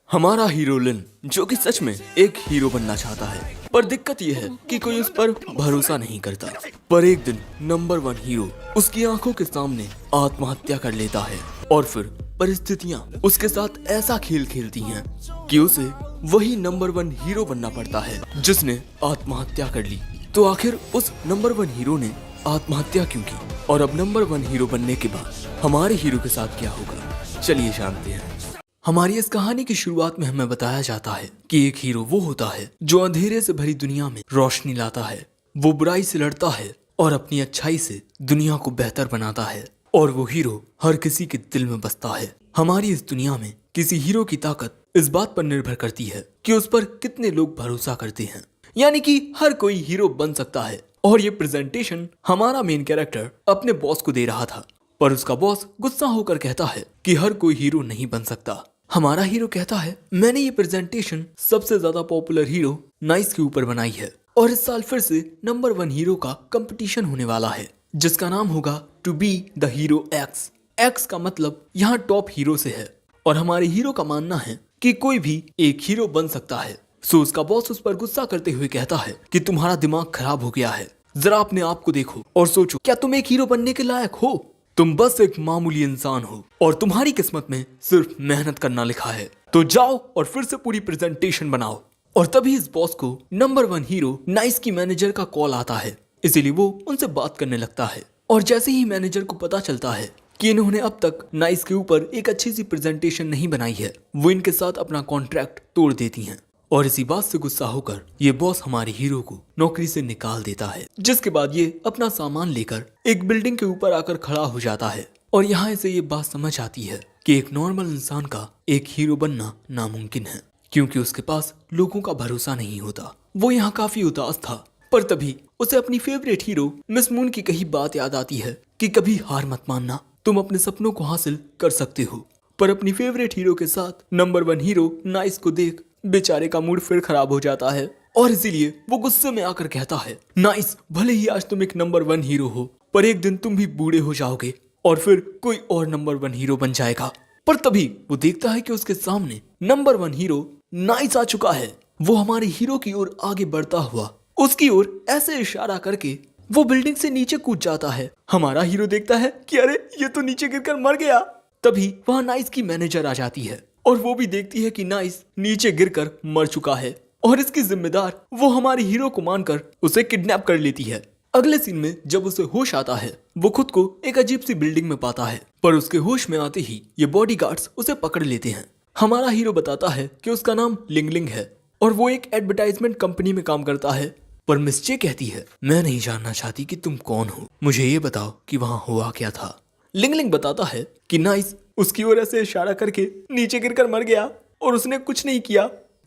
हमारा हीरो लिन जो कि सच में एक हीरो बनना चाहता है, पर दिक्कत यह है कि कोई उस पर भरोसा नहीं करता। पर एक दिन नंबर 1 हीरो उसकी आंखों के सामने आत्महत्या कर लेता है और फिर परिस्थितियां उसके साथ ऐसा खेल खेलती हैं कि उसे वही नंबर 1 हीरो बनना पड़ता है जिसने आत्महत्या कर ली। तो आखिर उस नंबर 1 हीरो ने आत्महत्या क्यों की और अब नंबर 1 हीरो बनने के बाद हमारे हीरो के साथ क्या होगा, चलिए जानते हैं। हमारी इस कहानी की शुरुआत में हमें बताया जाता है कि एक हीरो वो होता है जो अंधेरे से भरी दुनिया में रोशनी लाता है। वो बुराई से लड़ता है और अपनी अच्छाई से दुनिया को बेहतर बनाता है और वो हीरो हर किसी के दिल में बसता है। हमारी इस दुनिया में किसी हीरो की ताकत इस बात पर निर्भर करती है कि उस पर कितने लोग भरोसा करते हैं, यानी कि हर कोई हीरो बन सकता है। और ये प्रेजेंटेशन हमारा मेन कैरेक्टर अपने बॉस को दे रहा था, पर उसका बॉस गुस्सा होकर कहता है कि हर कोई हीरो नहीं बन सकता। हमारा हीरो कहता है, मैंने ये प्रेजेंटेशन सबसे ज्यादा पॉपुलर हीरो नाइस के ऊपर बनाई है और इस साल फिर से नंबर 1 हीरो का कंपटीशन होने वाला है जिसका नाम होगा to be the hero X. X का मतलब यहाँ टॉप हीरो से है और हमारे हीरो का मानना है कि कोई भी एक हीरो बन सकता है। सो उसका बॉस उस पर गुस्सा करते हुए कहता है कि तुम्हारा दिमाग खराब हो गया है, जरा अपने आप को देखो और सोचो, क्या तुम एक हीरो बनने के लायक हो? तुम बस एक मामूली इंसान हो और तुम्हारी किस्मत में सिर्फ मेहनत करना लिखा है। तो जाओ और फिर से पूरी प्रेजेंटेशन बनाओ। और तभी इस बॉस को नंबर 1 हीरो नाइस की मैनेजर का कॉल आता है, इसीलिए वो उनसे बात करने लगता है। और जैसे ही मैनेजर को पता चलता है कि इन्होंने अब तक नाइस के ऊपर एक अच्छी सी प्रेजेंटेशन नहीं बनाई है, वो इनके साथ अपना कॉन्ट्रैक्ट तोड़ देती हैं। और इसी बात से गुस्सा होकर ये बॉस हमारे हीरो को नौकरी से निकाल देता है, जिसके बाद ये अपना सामान लेकर एक बिल्डिंग के ऊपर आकर खड़ा हो जाता है। और यहाँ से ये बात समझ आती है कि एक नॉर्मल इंसान का एक हीरो बनना नामुमकिन है, क्योंकि उसके पास लोगों का भरोसा नहीं होता। वो यहाँ काफी उदास था, पर तभी उसे अपनी फेवरेट हीरो मिस मून की कही बात याद आती है कि कभी हार मत मानना, तुम अपने सपनों को हासिल कर सकते हो। पर अपनी फेवरेट हीरो के साथ नंबर 1 हीरो नाइस को देख बेचारे का मूड फिर खराब हो जाता है और इसीलिए वो गुस्से में आकर कहता है, नाइस, भले ही आज तुम एक नंबर 1 हीरो हो, पर एक दिन तुम भी बूढ़े हो जाओगे और फिर कोई और नंबर 1 हीरो बन जाएगा। पर तभी वो देखता है कि उसके सामने नंबर 1 हीरो नाइस आ चुका है। वो हमारे हीरो की ओर आगे बढ़ता हुआ उसकी ओर ऐसे इशारा करके वो बिल्डिंग से नीचे कूद जाता है। हमारा हीरो देखता है कि अरे ये तो नीचे गिरकर मर गया। तभी वहां नाइस की मैनेजर आ जाती है और वो भी देखती है कि नाइस नीचे गिरकर मर चुका है और इसकी जिम्मेदार वो हमारे हीरो को मानकर उसे किडनैप कर लेती है। अगले सीन में जब उसे होश आता है, वो खुद को एक अजीब सी बिल्डिंग में पाता है, पर उसके होश में आते ही ये बॉडीगार्ड्स उसे पकड़ लेते हैं। हमारा हीरो बताता है कि उसका नाम लिंगलिंग है और वो एक एडवर्टाइजमेंट कंपनी में काम करता है। पर मिस जे कहती है, मैं नहीं जानना चाहती कि तुम कौन हो, मुझे ये बताओ कि वहाँ हुआ क्या था। लिंगलिंग बताता है कि नाइस उसकी ओर ऐसे इशारा करके नीचे गिरकर मर गया और उसने कुछ नहीं किया।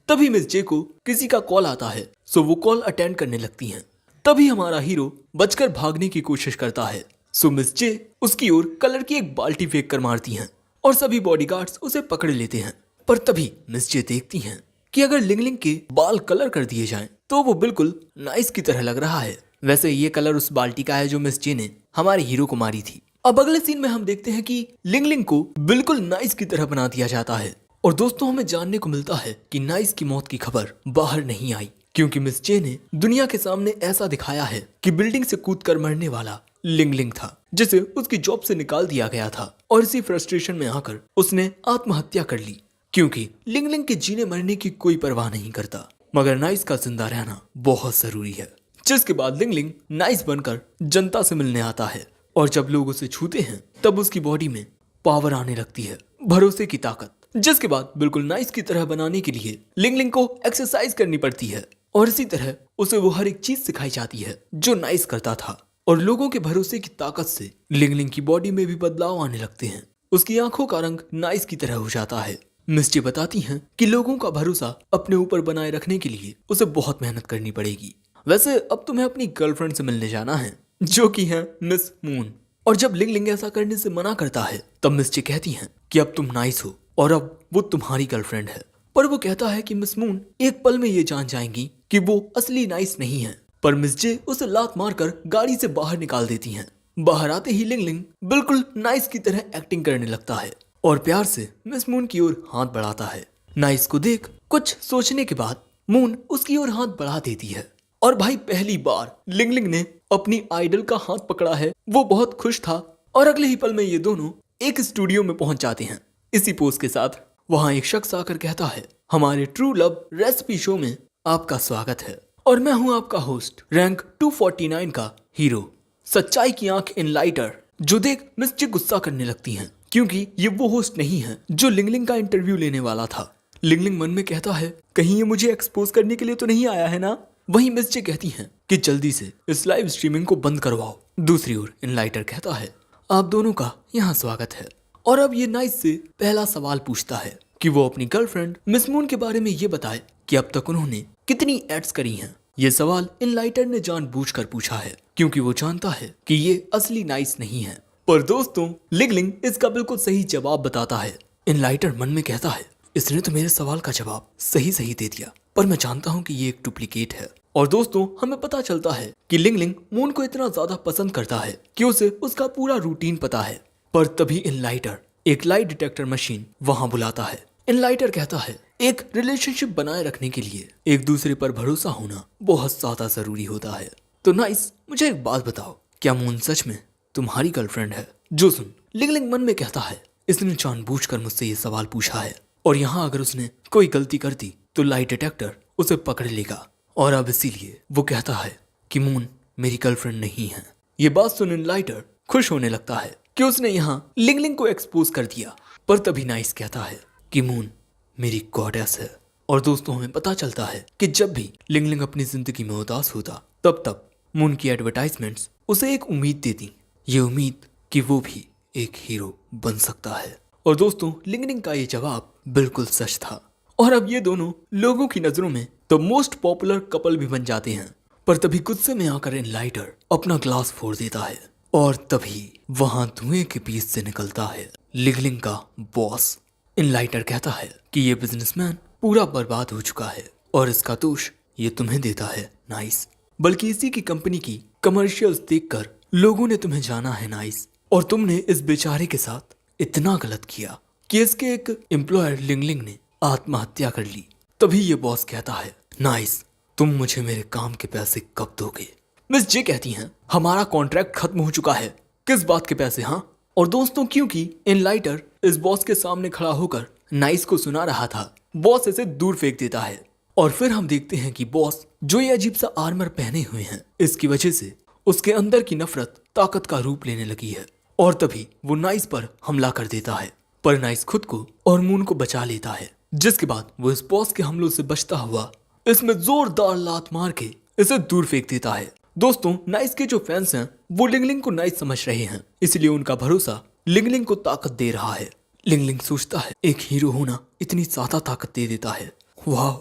तभी मिस जे को किसी का कॉल आता है, सो वो कॉल अटेंड करने लगती हैं। तभी हमारा हीरो बचकर भागने की कोशिश करता है, सो मिस जे उसकी ओर कलर की एक बाल्टी फेंक कर मारती हैं और सभी बॉडीगार्ड्स उसे पकड़ लेते हैं। पर तभी मिस जे देखती हैं कि अगर लिंगलिंग के बाल कलर कर दिए जाएं तो वो बिल्कुल नाइस की तरह लग रहा है। वैसे ये कलर उस बाल्टी का है जो मिस जे ने हमारे हीरो को मारी थी। अब अगले सीन में हम देखते हैं कि लिंगलिंग को बिल्कुल नाइस की तरह बना दिया जाता है और दोस्तों हमें जानने को मिलता है कि नाइस की मौत की खबर बाहर नहीं आई, क्योंकि मिस जे ने दुनिया के सामने ऐसा दिखाया है कि बिल्डिंग से कूदकर मरने वाला लिंगलिंग था, जिसे उसकी जॉब से निकाल दिया गया था। और इसी फ्रस्ट्रेशन में आकर उसने आत्महत्या कर ली, क्योंकि लिंगलिंग के जीने मरने की कोई परवाह नहीं करता, मगर नाइस का जिंदा रहना बहुत जरूरी है। जिसके बाद लिंगलिंग नाइस बनकर जनता से मिलने आता है और जब लोग उसे छूते हैं तब उसकी बॉडी में पावर आने लगती है, भरोसे की ताकत। जिसके बाद बिल्कुल नाइस की तरह बनाने के लिए लिंगलिंग को एक्सरसाइज करनी पड़ती है और इसी तरह उसे वो हर एक चीज सिखाई जाती है जो नाइस करता था। और लोगों के भरोसे की ताकत से लिंगलिंग की बॉडी में भी बदलाव आने लगते हैं। उसकी आंखों का रंग नाइस की तरह हो जाता है। मिस जे बताती हैं कि लोगों का भरोसा अपने ऊपर बनाए रखने के लिए उसे बहुत मेहनत करनी पड़ेगी। वैसे अब तुम्हें अपनी गर्लफ्रेंड से मिलने जाना है, जो कि है मिस मून। और जब लिंगलिंग ऐसा करने से मना करता है तब मिस जे कहती हैं कि अब तुम नाइस हो और अब वो तुम्हारी गर्लफ्रेंड है। पर वो कहता है कि मिस मून एक पल में ये जान जाएंगी कि वो असली नाइस नहीं है। पर मिस जे उसे लात मारकर गाड़ी से बाहर निकाल देती हैं। बाहर आते ही लिंगलिंग बिल्कुल नाइस की तरह एक्टिंग करने लगता है और प्यार से मिस मून की ओर हाथ बढ़ाता है। नाइस को देख कुछ सोचने के बाद मून उसकी ओर हाथ बढ़ा देती है और भाई पहली बार लिंगलिंग ने अपनी आइडल का हाथ पकड़ा है। वो बहुत खुश था और अगले ही पल में ये दोनों एक स्टूडियो में पहुंच जाते हैं। इसी पोज के साथ वहां एक शख्स आकर कहता है, हमारे ट्रू लव रेसिपी शो में आपका स्वागत है और मैं हूं आपका होस्ट रैंक 249 का हीरो, सच्चाई की आंख इनलाइटर। जो देख मिस जी गुस्सा करने लगती हैं क्योंकि ये वो होस्ट नहीं है जो लिंगलिंग का इंटरव्यू लेने वाला था। लिंगलिंग मन में कहता है, कहीं ये मुझे एक्सपोज करने के लिए तो नहीं आया है ना। वहीं मिस जी कहती हैं कि जल्दी से इस लाइव स्ट्रीमिंग को बंद करवाओ। दूसरी ओर इनलाइटर कहता है, आप दोनों का यहाँ स्वागत है। और अब ये नाइस से पहला सवाल पूछता है कि वो अपनी गर्लफ्रेंड मिस मून के बारे में ये बताए कि अब तक उन्होंने कितनी एड्स करी हैं। ये सवाल इनलाइटर ने जानबूझकर पूछा है क्योंकि वो जानता है कि ये असली नाइस नहीं है। पर दोस्तों लिंगलिंग इसका बिल्कुल सही जवाब बताता है। इनलाइटर मन में कहता है, इसने तो मेरे सवाल का जवाब सही सही दे दिया, पर मैं जानता हूँ कि ये एक डुप्लीकेट है। और दोस्तों हमें पता चलता है कि लिंगलिंग मून को इतना ज्यादा पसंद करता है कि उसे उसका पूरा रूटीन पता है। पर तभी इनलाइटर एक लाई डिटेक्टर मशीन वहां बुलाता है। इनलाइटर कहता है, एक रिलेशनशिप बनाए रखने के लिए एक दूसरे पर भरोसा होना बहुत ज्यादा जरूरी होता है। तो नाइस, मुझे एक बात बताओ, क्या मून सच में तुम्हारी गर्लफ्रेंड है? जो सुन लिंगलिंग मन में कहता है, इसने जानबूझकर मुझसे ये सवाल पूछा है और यहाँ अगर उसने कोई गलती कर दी तो लाई डिटेक्टर उसे पकड़ लेगा। और अब इसीलिए वो कहता है कि मून मेरी गर्लफ्रेंड नहीं है। ये बात सुन इनलाइटर खुश होने लगता है कि उसने यहाँ लिंगलिंग को एक्सपोज कर दिया। पर तभी नाइस कहता है कि मून मेरी गॉडेस है। और दोस्तों हमें पता चलता है कि जब भी लिंगलिंग अपनी जिंदगी में उदास होता तब मून की एडवर्टाइजमेंट्स उसे एक उम्मीद देती, ये उम्मीद कि वो भी एक हीरो बन सकता है। और दोस्तों लिंगलिंग का ये जवाब बिल्कुल सच था और अब ये दोनों लोगों की नजरों में द मोस्ट पॉपुलर कपल भी बन जाते हैं। पर तभी गुस्से में आकर इनलाइटर अपना ग्लास फोड़ देता है और तभी वहां धुएं के बीच से निकलता है लिंगलिंग का बॉस। इनलाइटर कहता है कि ये बिजनेसमैन पूरा बर्बाद हो चुका है और इसका दोष ये तुम्हें देता है नाइस, बल्कि इसी की कंपनी की कमर्शियल्स देखकर लोगों ने तुम्हें जाना है नाइस। और तुमने इस बेचारे के साथ इतना गलत किया कि इसके एक एम्प्लॉयर लिंगलिंग ने आत्महत्या कर ली। तभी ये बॉस कहता है, नाइस तुम मुझे मेरे काम के पैसे कब दोगे? मिस जे कहती हैं, हमारा कॉन्ट्रैक्ट खत्म हो चुका है, किस बात के पैसे? हाँ। और दोस्तों क्योंकि इनलाइटर इस बॉस के सामने खड़ा होकर नाइस को सुना रहा था, बॉस इसे दूर फेंक देता है। और फिर हम देखते हैं कि बॉस जो ये अजीब सा आर्मर पहने हुए हैं, इसकी वजह से उसके अंदर की नफरत ताकत का रूप लेने लगी है। और तभी वो नाइस पर हमला कर देता है, पर नाइस खुद को और मून को बचा लेता है, जिसके बाद वो इस बॉस के हमलों से बचता हुआ इसमें जोरदार लात मार के इसे दूर फेंक देता है। दोस्तों नाइस के जो फैंस हैं वो लिंगलिंग को नाइस समझ रहे हैं, इसलिए उनका भरोसा लिंगलिंग को ताकत दे रहा है। लिंगलिंग सोचता है एक हीरो होना इतनी ज्यादा ताकत दे देता है, वाह।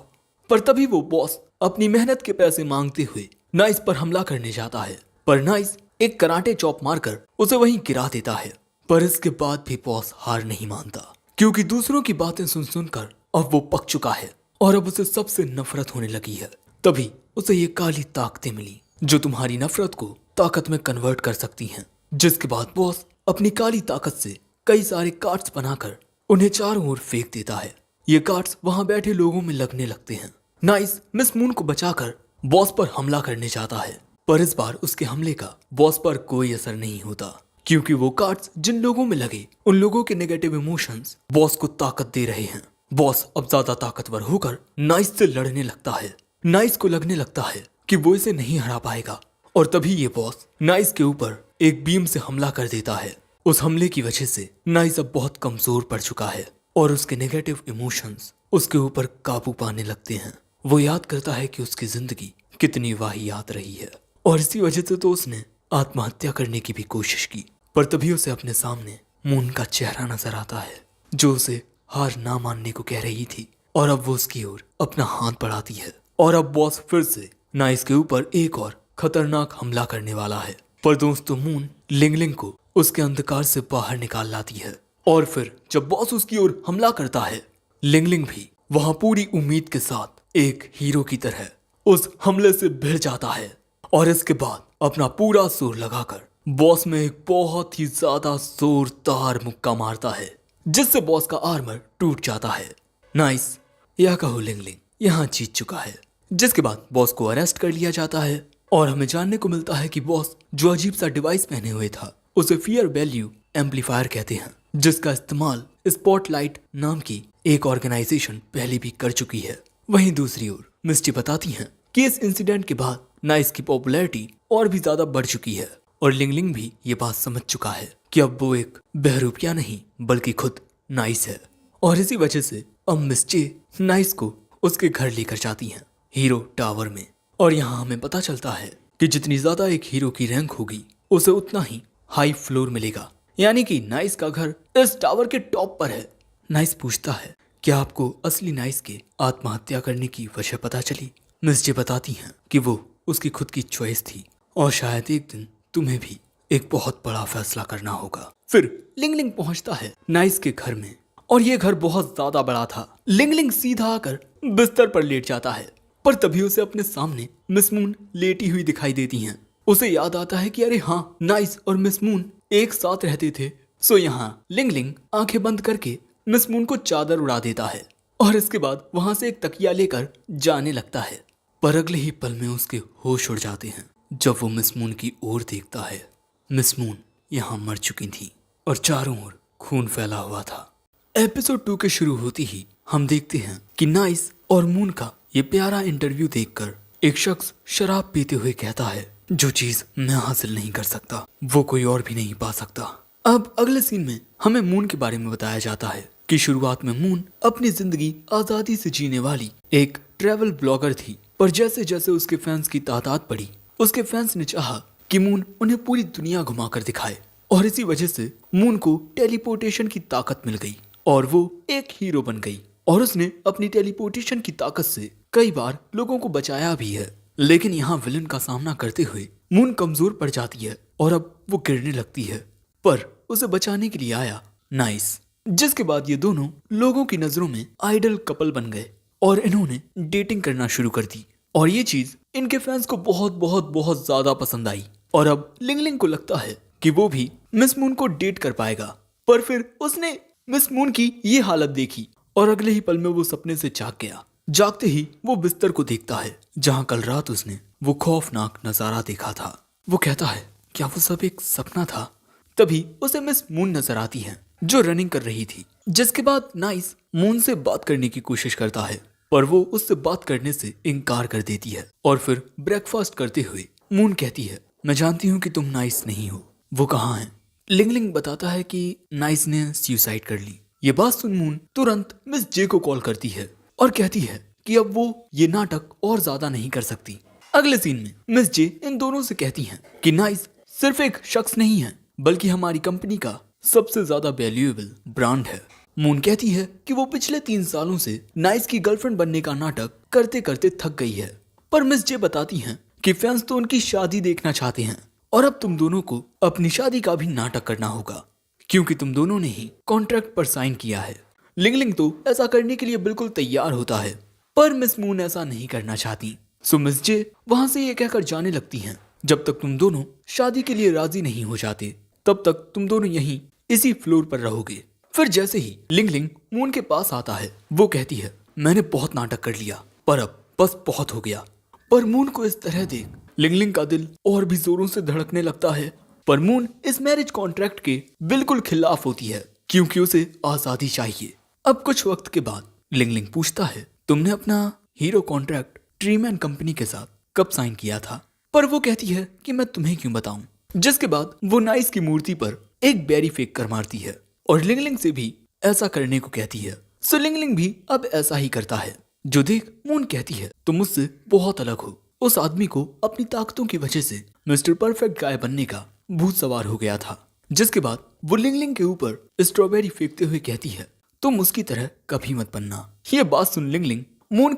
पर तभी वो बॉस अपनी मेहनत के पैसे मांगते हुए नाइस पर हमला करने जाता है, पर नाइस एक कराटे चॉप मारकर उसे वहीं गिरा देता है। पर इसके बाद भी बॉस हार नहीं मानता क्योंकि दूसरों की बातें सुन सुनकर अब वो पक चुका है और अब उसे सबसे नफरत होने लगी है। तभी उसे ये काली ताकतें मिली जो तुम्हारी नफरत को ताकत में कन्वर्ट कर सकती हैं। जिसके बाद बॉस अपनी काली ताकत से कई सारे कार्ड्स बनाकर उन्हें चारों ओर फेंक देता है। ये कार्ड्स वहां बैठे लोगों में लगने लगते हैं। नाइस मिस मून को बचाकर बॉस पर हमला करने जाता है, पर इस बार उसके हमले का बॉस पर कोई असर नहीं होता क्योंकि वो कार्ड्स जिन लोगों में लगे उन लोगों के नेगेटिव इमोशंस बॉस को ताकत दे रहे हैं। बॉस अब ज्यादा ताकतवर होकर नाइस से लड़ने लगता है। नाइस को लगने लगता है कि वो इसे नहीं हरा पाएगा और तभी ये बॉस नाइस के ऊपर एक बीम से हमला कर देता है। उस हमले की वजह से नाइस अब बहुत कमजोर पड़ चुका है और उसके नेगेटिव इमोशंस उसके ऊपर काबू पाने लगते हैं। वो याद करता है कि उसकी जिंदगी कितनी वाहियात रही है और इसी वजह से तो उसने आत्महत्या करने की भी कोशिश की। पर तभी उसे अपने सामने मून का चेहरा नजर आता है जो उसे हार ना मानने को कह रही थी और अब वो उसकी ओर अपना हाथ बढ़ाती है और अब बॉस फिर से नाइस के ऊपर एक और खतरनाक हमला करने वाला है। पर दोस्तों मून लिंगलिंग को उसके अंधकार से बाहर निकाल लाती है और फिर जब बॉस उसकी ओर हमला करता है, लिंगलिंग भी वहां पूरी उम्मीद के साथ एक हीरो की तरह उस हमले से भिड़ जाता है और इसके बाद अपना पूरा जोर लगाकर बॉस में एक बहुत ही ज्यादा जोरदार मुक्का मारता है जिससे बॉस का आर्मर टूट जाता है। नाइस या कहो लिंगलिंग यहाँ जीत चुका है। जिसके बाद बॉस को अरेस्ट कर लिया जाता है और हमें जानने को मिलता है कि बॉस जो अजीब सा डिवाइस पहने हुए था उसे फियर वैल्यू एम्पलीफायर कहते हैं, जिसका इस्तेमाल स्पॉटलाइट नाम की एक ऑर्गेनाइजेशन पहले भी कर चुकी है। वहीं दूसरी ओर मिस्टी बताती हैं कि इस इंसिडेंट के बाद नाइस की पॉपुलैरिटी और भी ज्यादा बढ़ चुकी है और लिंगलिंग भी ये बात समझ चुका है कि अब वो एक बहरूपिया नहीं बल्कि खुद नाइस है। और इसी वजह से अब मिस्टी नाइस को उसके घर लेकर जाती हैं, हीरो टावर में। और यहाँ हमें पता चलता है कि जितनी ज्यादा एक हीरो की रैंक होगी उसे उतना ही हाई फ्लोर मिलेगा, यानी कि नाइस का घर इस टावर के टॉप पर है। नाइस पूछता है क्या आपको असली नाइस के आत्महत्या करने की वजह पता चली? मिस्टी बताती हैं कि वो उसकी खुद की चॉइस थी और शायद एक दिन तुम्हें भी एक बहुत बड़ा फैसला करना होगा। फिर लिंगलिंग पहुंचता है नाइस के घर में और ये घर बहुत ज्यादा बड़ा था। लिंगलिंग सीधा आकर बिस्तर पर लेट जाता है, पर तभी उसे अपने सामने मिस मून लेटी हुई दिखाई देती हैं। उसे याद आता है कि अरे हाँ, नाइस और मिस मून एक साथ रहते थे। सो यहाँ लिंगलिंग आंखें बंद करके मिस मून को चादर उड़ा देता है और इसके बाद वहां से एक तकिया लेकर जाने लगता है। पर अगले ही पल में उसके होश उड़ जाते हैं जब वो मिस मून की ओर देखता है। मिस मून यहाँ मर चुकी थी और चारों ओर खून फैला हुआ था। एपिसोड 2 के शुरू होते ही हम देखते हैं कि नाइस और मून का ये प्यारा इंटरव्यू देखकर एक शख्स शराब पीते हुए कहता है जो चीज मैं हासिल नहीं कर सकता वो कोई और भी नहीं पा सकता। अब अगले सीन में हमें मून के बारे में बताया जाता है कि शुरुआत में मून अपनी जिंदगी आजादी से जीने वाली एक ट्रैवल ब्लॉगर थी, पर जैसे जैसे उसके फैंस की तादाद बढ़ी उसके फैंस ने चाहा कि मून उन्हें पूरी दुनिया घुमाकर दिखाए और इसी वजह से मून को टेलीपोर्टेशन की ताकत मिल गई और वो एक हीरो बन गई और उसने अपनी टेलीपोर्टेशन की ताकत से कई बार लोगों को बचाया भी है। लेकिन यहाँ विलन का सामना करते हुए मून कमजोर पड़ जाती है और अब वो गिरने लगती है, पर उसे बचाने के लिए आया नाइस। जिसके बाद ये दोनों लोगों की नजरों में आइडल कपल बन गए और इन्होंने डेटिंग करना शुरू कर दी और ये चीज इनके फैंस को बहुत बहुत बहुत ज्यादा पसंद आई और अब लिंगलिंग को लगता है कि वो भी मिस मून को डेट कर पाएगा। पर फिर उसने मिस मून की ये हालत देखी और अगले ही पल में वो सपने से जाग गया। जागते ही वो बिस्तर को देखता है जहाँ कल रात उसने वो खौफनाक नजारा देखा था। वो कहता है क्या वो सब एक सपना था? तभी उसे मिस मून नजर आती है जो रनिंग कर रही थी। जिसके बाद नाइस मून से बात करने की कोशिश करता है पर वो उससे बात करने से इनकार कर देती है और फिर ब्रेकफास्ट करते हुए मून कहती है मैं जानती हूँ कि तुम नाइस नहीं हो, वो कहाँ है? लिंगलिंग बताता है कि नाइस ने सुसाइड कर ली। ये बात सुन मून तुरंत मिस जे को कॉल करती है और कहती है कि अब वो ये नाटक और ज्यादा नहीं कर सकती। अगले सीन में मिस जे इन दोनों से कहती हैं कि नाइस सिर्फ एक शख्स नहीं है बल्कि हमारी कंपनी का सबसे ज्यादा वैल्यूएबल ब्रांड है। मून कहती है कि वो पिछले 3 सालों से नाइस की गर्लफ्रेंड बनने का नाटक करते करते थक गई है, पर मिस जे बताती हैं कि फैंस तो उनकी शादी देखना चाहते हैं और अब तुम दोनों को अपनी शादी का भी नाटक करना होगा क्योंकि तुम दोनों ने ही कॉन्ट्रैक्ट पर साइन किया है। लिंगलिंग तो ऐसा करने के लिए बिल्कुल तैयार होता है पर मिस मून ऐसा नहीं करना चाहती। सो मिस जे वहां से ये कहकर जाने लगती हैं जब तक तुम दोनों शादी के लिए राजी नहीं हो जाते तब तक तुम दोनों यहीं इसी फ्लोर पर रहोगे। फिर जैसे ही लिंगलिंग मून के पास आता है वो कहती है मैंने बहुत नाटक कर लिया पर अब बस बहुत हो गया। पर मून को इस तरह देख लिंगलिंग का दिल और भी जोरों से धड़कने लगता है। पर मून इस मैरिज कॉन्ट्रैक्ट के बिल्कुल खिलाफ होती है क्योंकि उसे आजादी चाहिए। अब कुछ वक्त के बाद लिंगलिंग पूछता है तुमने अपना हीरो कॉन्ट्रैक्ट ट्रीमैन कंपनी के साथ कब साइन किया था? पर वो कहती है कि मैं तुम्हें क्यों बताऊं। जिसके बाद वो नाइस की मूर्ति पर एक बेरी फेंक कर मारती है और लिंगलिंग से भी ऐसा करने को कहती है। सो लिंगलिंग भी अब ऐसा ही करता है जो देख मून कहती है तुम मुझसे बहुत अलग हो। उस आदमी को अपनी ताकतों की वजह से मिस्टर परफेक्ट गाय बनने का भूत सवार हो गया था। जिसके बाद वो लिंगलिंग के ऊपर स्ट्रॉबेरी फेंकते हुए कहती है तुम उसकी तरह कभी मत बनना। ये बात सुन लिंगलिंग मून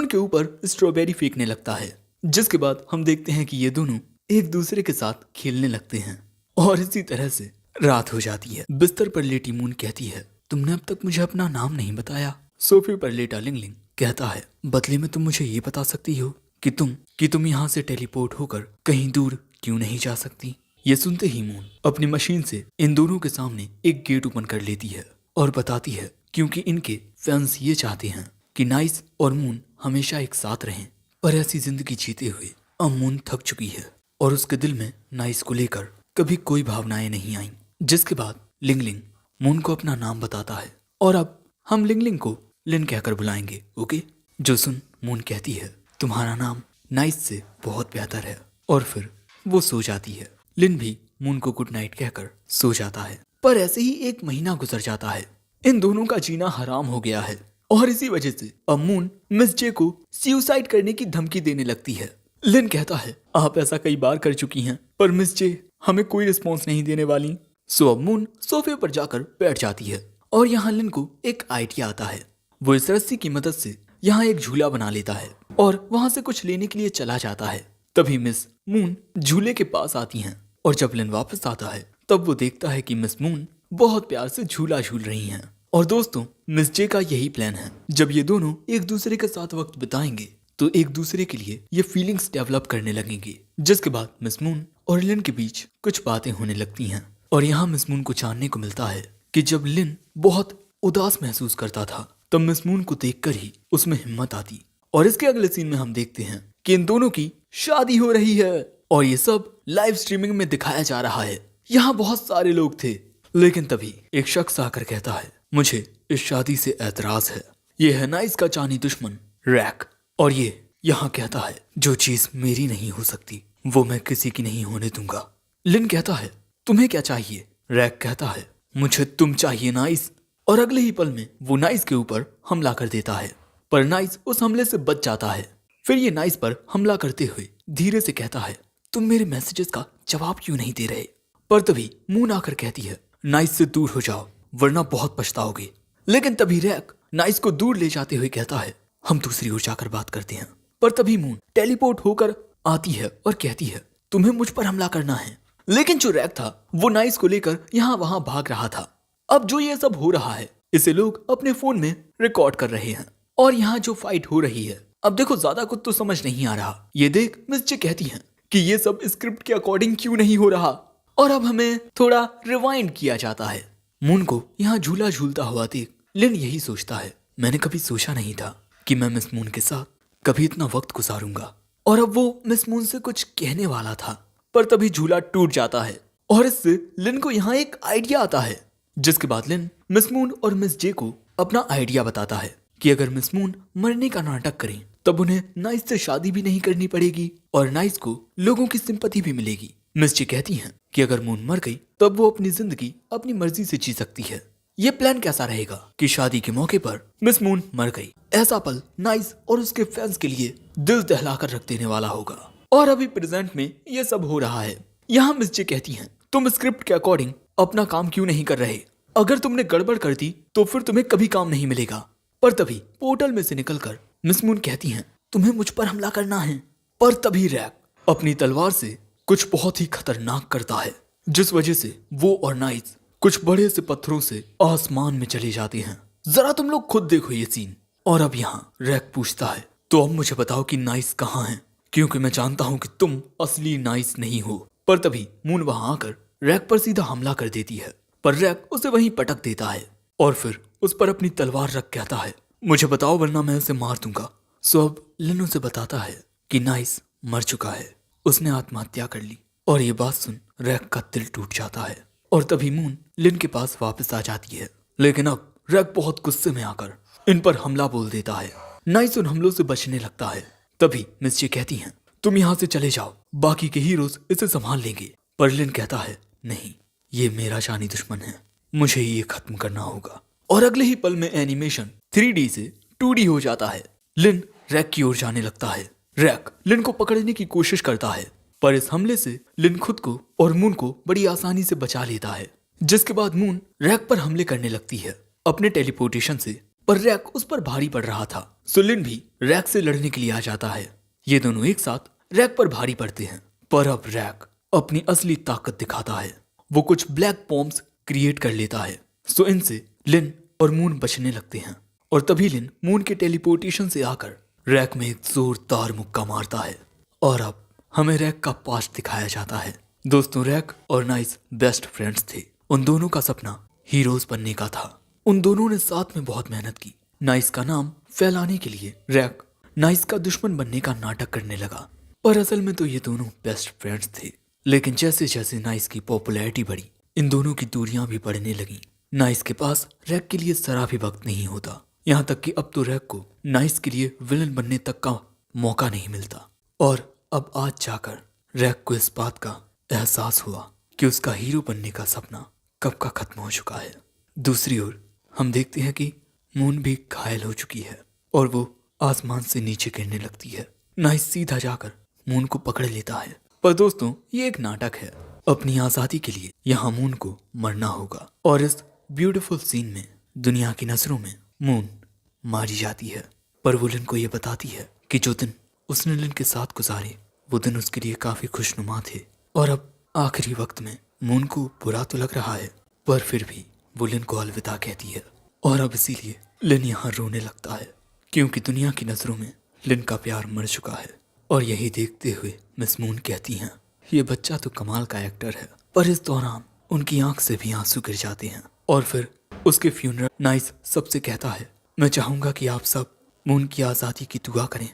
के ऊपर स्ट्रॉबेरी फेंकने लगता है। जिसके बाद हम देखते हैं कि ये दोनों एक दूसरे के साथ खेलने लगते हैं और इसी तरह से रात हो जाती है। बिस्तर पर लेटी मून कहती है तुमने अब तक मुझे अपना नाम नहीं बताया। सोफे पर लेटा लिंगलिंग कहता है बदले में तुम मुझे ये बता सकती हो कि तुम यहाँ से टेलीपोर्ट होकर कहीं दूर क्यों नहीं जा सकती। ये सुनते ही मून अपनी मशीन से इन दोनों के सामने एक गेट ओपन कर लेती है और बताती है क्योंकि इनके फैंस ये चाहते हैं कि नाइस और मून हमेशा एक साथ रहें, पर ऐसी जिंदगी जीते हुए अब मून थक चुकी है और उसके दिल में नाइस को लेकर कभी कोई भावनाएं नहीं आईं। जिसके बाद लिंगलिंग मून को अपना नाम बताता है और अब हम लिंगलिंग को लिन कहकर बुलाएंगे, ओके? जो सुन मून कहती है तुम्हारा नाम नाइस से बहुत बेहतर है और फिर वो सो जाती है। लिन भी मून को गुड नाइट कहकर सो जाता है। पर ऐसे ही 1 महीना गुजर जाता है। इन दोनों का जीना हराम हो गया है और इसी वजह से अब मून मिस जे को सुसाइड करने की धमकी देने लगती है। लिन कहता है आप ऐसा कई बार कर चुकी हैं, पर मिस जे हमें कोई रिस्पॉन्स नहीं देने वाली। सो अब मून सोफे पर जाकर बैठ जाती है और यहाँ लिन को एक आइडिया आता है। वो इस रस्सी की मदद से यहाँ एक झूला बना लेता है और वहां से कुछ लेने के लिए चला जाता है। तभी मिस मून झूले के पास आती हैं और जब लिन वापस आता है तब वो देखता है कि मिस मून बहुत प्यार से झूला झूल रही हैं। और दोस्तों, मिस जे का यही प्लान है, जब ये दोनों एक दूसरे के साथ वक्त बिताएंगे तो एक दूसरे के लिए ये फीलिंग्स डेवलप करने लगेंगी। जिसके बाद मिस मून और लिन के बीच कुछ बातें होने लगती हैं और यहाँ मिस मून को जानने को मिलता है कि जब लिन बहुत उदास महसूस करता था तब मिस मून को देखकर ही उसमें हिम्मत आती। और इसके अगले सीन में हम देखते हैं कि इन दोनों की शादी हो रही है और ये सब लाइव स्ट्रीमिंग में दिखाया जा रहा है। यहाँ बहुत सारे लोग थे, लेकिन तभी एक शख्स आकर कहता है मुझे इस शादी से एतराज है। ये है नाइस का जानी दुश्मन रैक और ये यहाँ कहता है जो चीज मेरी नहीं हो सकती वो मैं किसी की नहीं होने दूंगा। लिन कहता है तुम्हें क्या चाहिए? रैक कहता है मुझे तुम चाहिए नाइस। और अगले ही पल में वो नाइस के ऊपर हमला कर देता है, पर नाइस उस हमले से बच जाता है। फिर ये नाइस पर हमला करते हुए धीरे से कहता है तुम मेरे मैसेजेस का जवाब क्यों नहीं दे रहे? पर तभी मून आकर कहती है नाइस से दूर हो जाओ वरना बहुत पछताओगे। लेकिन तभी रैक नाइस को दूर ले जाते हुए कहता है हम दूसरी ओर जाकर बात करते हैं। पर तभी मून टेलीपोर्ट होकर आती है और कहती है तुम्हें मुझ पर हमला करना है। लेकिन जो रैक था वो नाइस को लेकर यहाँ वहां भाग रहा था। अब जो ये सब हो रहा है इसे लोग अपने फोन में रिकॉर्ड कर रहे हैं और यहाँ जो फाइट हो रही है, अब देखो ज्यादा कुछ तो समझ नहीं आ रहा। ये देख मिस जे कहती हैं कि ये सब स्क्रिप्ट के अकॉर्डिंग क्यों नहीं हो रहा और अब हमें थोड़ा रिवाइंड किया जाता है। मून को यहाँ झूला झूलता हुआ देख लिन यही सोचता है मैंने कभी सोचा नहीं था कि मैं मिस मून के साथ कभी इतना वक्त गुजारूंगा। और अब वो मिस मून से कुछ कहने वाला था, पर तभी झूला टूट जाता है और इससे लिन को यहाँ एक आइडिया आता है। जिसके बाद लिन मिस मून और मिस जे को अपना आइडिया बताता है कि अगर मिस मून मरने का नाटक करें तब उन्हें नाइस से शादी भी नहीं करनी पड़ेगी और नाइस को लोगों की सिंपैथी भी मिलेगी। मिस जे कहती हैं कि अगर मून मर गई तब वो अपनी जिंदगी अपनी मर्जी से जी सकती है। ये प्लान कैसा रहेगा कि शादी के मौके पर मिस मून मर गई। ऐसा पल नाइस और उसके फैंस के लिए दिल दहला कर रख देने वाला होगा। और अभी प्रेजेंट में ये सब हो रहा है। यहाँ मिस जे कहती हैं तुम स्क्रिप्ट के अकॉर्डिंग अपना काम क्यों नहीं कर रहे? अगर तुमने गड़बड़ कर दी तो फिर तुम्हें कभी काम नहीं मिलेगा। पर तभी पोर्टल में से निकलकर मिस मून कहती हैं तुम्हें मुझ पर हमला करना है। पर तभी रैक अपनी तलवार से कुछ बहुत ही खतरनाक करता है, जिस वजह से वो और नाइस कुछ बड़े से पत्थरों से आसमान में चले जाते हैं। जरा तुम लोग खुद देखो ये सीन। और अब यहाँ रैक पूछता है तो अब मुझे बताओ कि नाइस कहाँ है, क्योंकि मैं जानता हूँ कि तुम असली नाइस नहीं हो। पर तभी मून वहां आकर रैक पर सीधा हमला कर देती है, पर रैक उसे वहीं पटक देता है और फिर उस पर अपनी तलवार रख कहता है मुझे बताओ वरना मैं उसे मार दूंगा। सो अब लिन उसे बताता है कि नाइस मर चुका है, उसने आत्महत्या कर ली। और ये बात सुन रैक का दिल टूट जाता है और तभी मून लिन के पास वापस आ जाती है। लेकिन अब रैक बहुत गुस्से में आकर इन पर हमला बोल देता है। नाइस उन हमलों से बचने लगता है। तभी मिस जे कहती हैं तुम यहाँ से चले जाओ, बाकी के हीरोज इसे संभाल लेंगे। पर लिन कहता है नहीं, ये मेरा जानी दुश्मन है, मुझे ये खत्म करना होगा। और अगले ही पल में एनिमेशन 3D से 2D हो जाता है। लिन रैक की ओर जाने लगता है। रैक लिन को पकड़ने की कोशिश करता है, पर इस हमले से लिन खुद को और मून को बड़ी आसानी से बचा लेता है। जिसके बाद मून रैक पर हमले करने लगती है अपने टेलीपोर्टेशन से, पर रैक उस पर भारी पड़ रहा था। सो लिन भी रैक से लड़ने के लिए आ जाता है। ये दोनों एक साथ रैक पर भारी पड़ते हैं, पर अब रैक अपनी असली ताकत दिखाता है। वो कुछ ब्लैक बॉम्ब्स क्रिएट कर लेता है। सो इनसे लिन और मून बचने लगते हैं। और तभी लिन मून के टेलीपोर्टेशन से आकर रैक में एक जोरदार मुक्का मारता है और अब हमें रैक का पास्ट दिखाया जाता है। दोस्तों, रैक और नाइस बेस्ट फ्रेंड्स थे। उन दोनों का सपना हीरोज बनने का था। उन दोनों ने साथ में बहुत मेहनत की। नाइस का नाम फैलाने के लिए रैक नाइस का दुश्मन बनने का नाटक करने लगा। पर असल में तो ये दोनों बेस्ट फ्रेंड्स थे। लेकिन जैसे जैसे नाइस की पॉपुलैरिटी बढ़ी, इन दोनों की दूरियां भी बढ़ने लगी। नाइस के पास रैक के लिए जरा भी वक्त नहीं होता। यहाँ तक कि अब तो रैक को नाइस के लिए विलन बनने तक का मौका नहीं मिलता। और अब आज जाकर रैक को इस बात का एहसास हुआ कि उसका हीरो बनने का सपना कब का खत्म हो चुका है। दूसरी ओर हम देखते हैं कि मून भी घायल हो चुकी है और वो आसमान से नीचे गिरने लगती है। नाइस सीधा जाकर मून को पकड़ लेता है। पर दोस्तों, ये एक नाटक है। अपनी आजादी के लिए यहाँ मून को मरना होगा। और इस ब्यूटीफुल सीन में दुनिया की नजरों में मून मारी जाती है। पर वो लिन को ये बताती है कि जो दिन उसने लिन के साथ गुजारे वो दिन उसके लिए काफी खुशनुमा थे। और अब आखिरी वक्त में मून को बुरा तो लग रहा है, पर फिर भी वो लिन को अलविदा कहती है। और अब इसीलिए लिन यहाँ रोने लगता है, क्योंकि दुनिया की नजरों में लिन का प्यार मर चुका है। और यही देखते हुए मिस मून कहती हैं, ये बच्चा तो कमाल का एक्टर है। पर इस दौरान उनकी आंख से भी आंसू गिर जाते हैं। और फिर उसके फ्यूनरल नाइस सबसे कहता है, मैं चाहूंगा कि आप सब मून की आजादी की दुआ करें।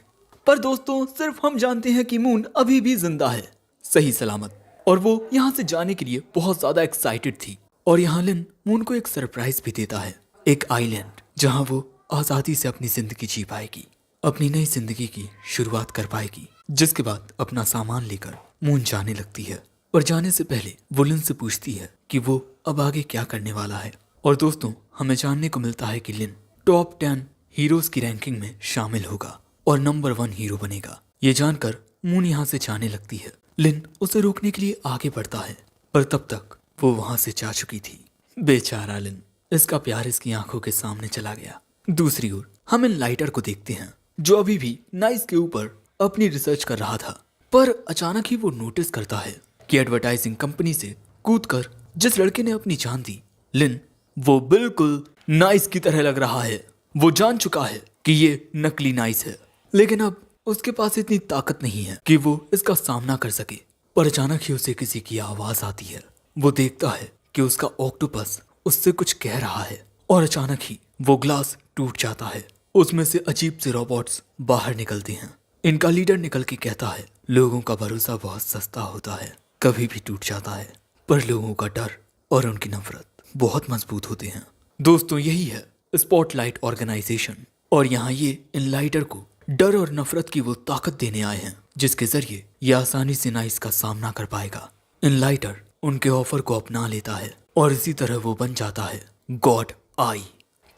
पर दोस्तों, सिर्फ हम जानते हैं कि मून अभी भी जिंदा है, सही सलामत। और वो यहाँ से जाने के लिए बहुत ज्यादा एक्साइटेड थी। और यहाँ लिन मून को एक सरप्राइज भी देता है, एक आइलैंड जहाँ वो आजादी से अपनी जिंदगी जी पाएगी, अपनी नई जिंदगी की शुरुआत कर पाएगी। जिसके बाद अपना सामान लेकर मून जाने लगती है। पर जाने से पहले वो लिन से पूछती है कि वो अब आगे क्या करने वाला है। और दोस्तों, हमें जानने को मिलता है कि लिन टॉप 10 हीरोज की रैंकिंग में शामिल होगा और नंबर 1 हीरो बनेगा। ये जानकर मून यहाँ से जाने लगती है। लिन उसे रोकने के लिए आगे बढ़ता है, पर तब तक वो वहां से जा चुकी थी। बेचारा लिन, इसका प्यार इसकी आंखों के सामने चला गया। दूसरी ओर हम इन लाइटर को देखते हैं, जो अभी भी नाइस के ऊपर अपनी रिसर्च कर रहा था। पर अचानक ही वो नोटिस करता है कि एडवर्टाइजिंग कंपनी से कूदकर जिस लड़के ने अपनी जान दी, लिन, वो बिल्कुल नाइस की तरह लग रहा है। वो जान चुका है कि ये नकली नाइस है, लेकिन अब उसके पास इतनी ताकत नहीं है कि वो इसका सामना कर सके। पर अचानक ही उसे किसी की आवाज आती है। वो देखता है कि उसका ऑक्टोपस उससे कुछ कह रहा है। और अचानक ही वो ग्लास टूट जाता है। उसमें से अजीब से रोबोट्स बाहर निकलते हैं। इनका लीडर निकल के कहता है, लोगों का भरोसा बहुत सस्ता होता है, कभी भी टूट जाता है, पर लोगों का डर और उनकी नफरत बहुत मजबूत होते हैं। दोस्तों, यही है स्पॉटलाइट ऑर्गेनाइजेशन। और यहाँ ये इन लाइटर को डर और नफरत की वो ताकत देने आए हैं, जिसके जरिए ये आसानी से नाइस का सामना कर पाएगा। इन लाइटर उनके ऑफर को अपना लेता है और इसी तरह वो बन जाता है गॉड आई।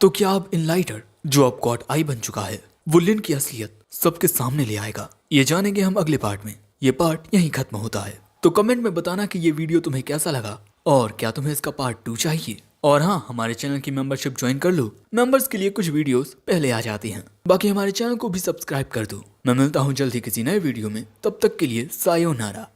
तो क्या अब इन लाइटर, जो अब गॉड आई बन चुका है, वो लिन की असलियत सबके सामने ले आएगा? ये जानेंगे हम अगले पार्ट में। ये पार्ट यहीं खत्म होता है। तो कमेंट में बताना कि ये वीडियो तुम्हें कैसा लगा और क्या तुम्हें इसका पार्ट 2 चाहिए। और हाँ, हमारे चैनल की मेंबरशिप ज्वाइन कर लो। मेंबर्स के लिए कुछ वीडियोस पहले आ जाती हैं। बाकी हमारे चैनल को भी सब्सक्राइब कर दो। मैं मिलता हूँ जल्द ही किसी नए वीडियो में। तब तक के लिए सायोनारा।